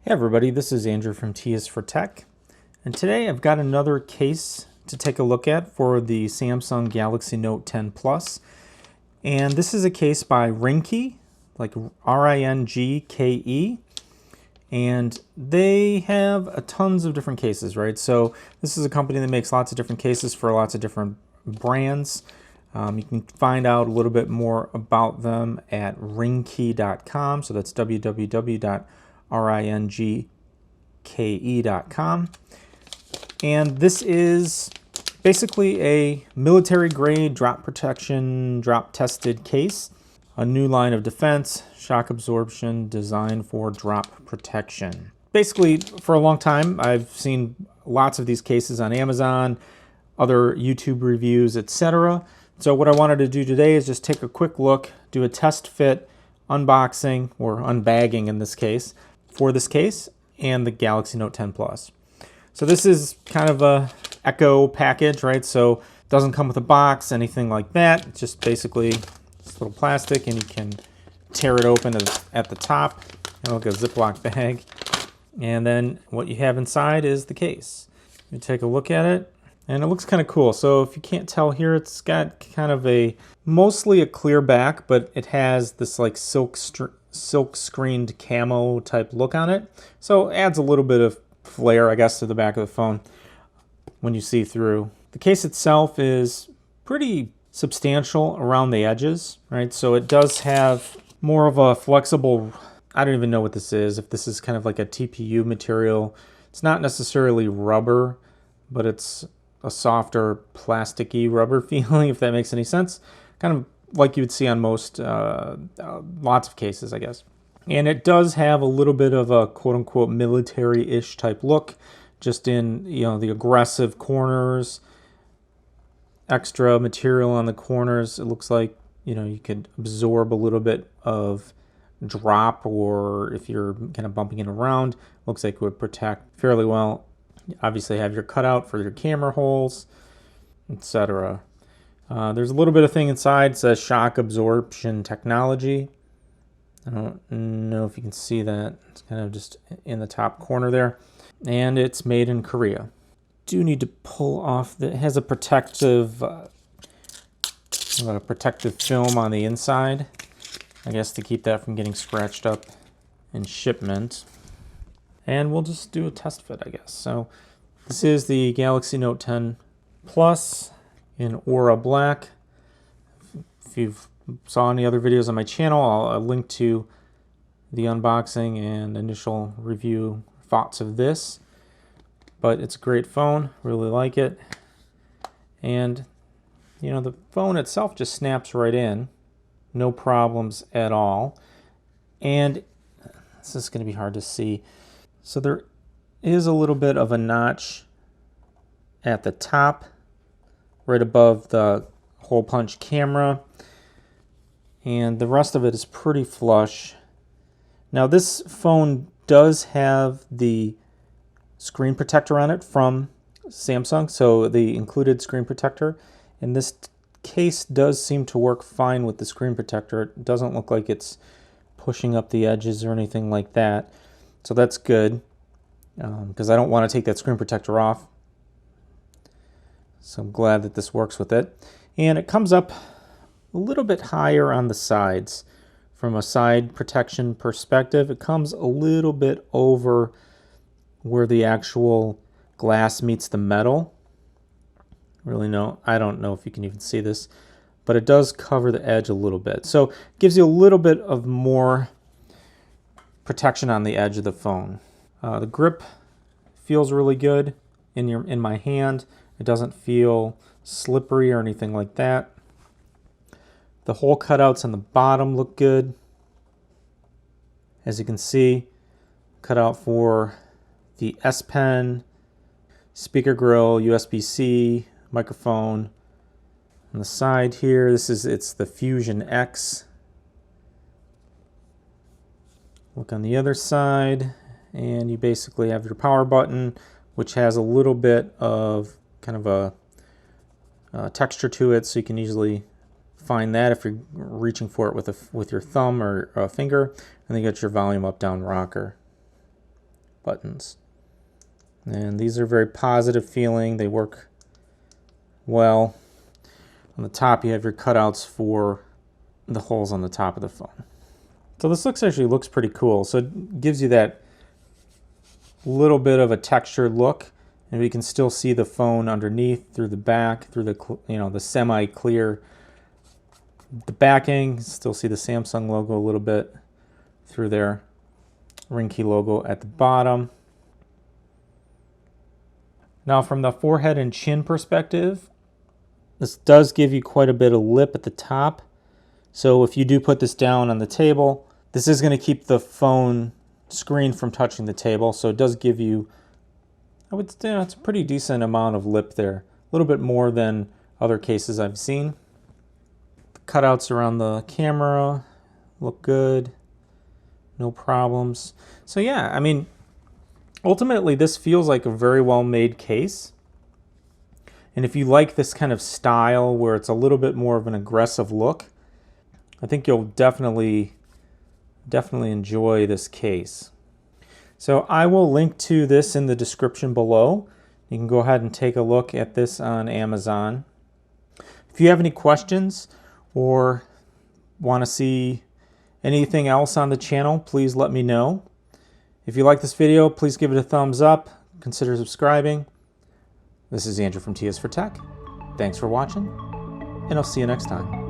Hey everybody, this is Andrew from T is for Tech, and today I've got another case to take a look at for the Samsung Galaxy Note 10 Plus, and this is a case by Ringke, like Ringke, and they have tons of different cases, right? So this is a company that makes lots of different cases for lots of different brands. You can find out a little bit more about them at ringke.com, so that's www.ringke.com. And this is basically a military grade drop protection, drop tested case, a new line of defense, shock absorption designed for drop protection. Basically, for a long time, I've seen lots of these cases on Amazon, other YouTube reviews, etc. So what I wanted to do today is just take a quick look, do a test fit, unboxing, or unbagging in this case, for this case and the Galaxy Note 10 Plus. So this is kind of a Echo package, right? So it doesn't come with a box, anything like that. It's just basically this little plastic, and you can tear it open at the top, kind of like a Ziploc bag. And then what you have inside is the case. You take a look at it, and it looks kind of cool. So if you can't tell here, it's got kind of mostly a clear back, but it has this like silk screened camo type look on it. So it adds a little bit of flair, I guess, to the back of the phone when you see through. The case itself is pretty substantial around the edges, right? So it does have more of a flexible, I don't even know what this is, if this is kind of like a TPU material. It's not necessarily rubber, but it's a softer plasticky rubber feeling, if that makes any sense. Kind of like you would see on most, lots of cases, I guess. And it does have a little bit of a quote-unquote military-ish type look, just in, the aggressive corners, extra material on the corners. It looks like, you could absorb a little bit of drop, or if you're kind of bumping it around, looks like it would protect fairly well. You obviously have your cutout for your camera holes, etc. There's a little bit of thing inside. It says shock absorption technology. I don't know if you can see that. It's kind of just in the top corner there. And it's made in Korea. Do need to pull off it has a protective film on the inside, I guess, to keep that from getting scratched up in shipment. And we'll just do a test fit, I guess. So this is the Galaxy Note 10 Plus in Aura Black. If you've saw any other videos on my channel, I'll link to the unboxing and initial review thoughts of this. But it's a great phone, really like it. And, the phone itself just snaps right in. No problems at all. And this is going to be hard to see. So there is a little bit of a notch at the top, right above the hole punch camera. And the rest of it is pretty flush. Now this phone does have the screen protector on it from Samsung, so the included screen protector. And this case does seem to work fine with the screen protector. It doesn't look like it's pushing up the edges or anything like that. So that's good, because I don't want to take that screen protector off. So I'm glad that this works with it. And it comes up a little bit higher on the sides. From a side protection perspective, it comes a little bit over where the actual glass meets the metal. I don't know if you can even see this, but it does cover the edge a little bit. So it gives you a little bit of more protection on the edge of the phone. The grip feels really good in my hand. It doesn't feel slippery or anything like that. The hole cutouts on the bottom look good. As you can see, cutout for the S Pen, speaker grill, USB-C, microphone. On the side here, it's the Fusion X. Look on the other side, and you basically have your power button, which has a little bit of kind of a texture to it, so you can easily find that if you're reaching for it with your thumb or a finger. And then you got your volume up down rocker. buttons. And these are very positive feeling. They work well. On the top you have your cutouts for the holes on the top of the phone. So this looks pretty cool. So it gives you that little bit of a textured look, and we can still see the phone underneath, through the back, through the the semi-clear the backing. Still see the Samsung logo a little bit through there. Ringke logo at the bottom. Now from the forehead and chin perspective, this does give you quite a bit of lip at the top. So if you do put this down on the table, this is going to keep the phone screen from touching the table. So it does give you, I would say, it's a pretty decent amount of lip there. A little bit more than other cases I've seen. The cutouts around the camera look good. No problems. So yeah, I mean, ultimately this feels like a very well made case. And if you like this kind of style where it's a little bit more of an aggressive look, I think you'll definitely enjoy this case. So I will link to this in the description below. You can go ahead and take a look at this on Amazon. If you have any questions or want to see anything else on the channel, please let me know. If you like this video, please give it a thumbs up. Consider subscribing. This is Andrew from TS for Tech. Thanks for watching, and I'll see you next time.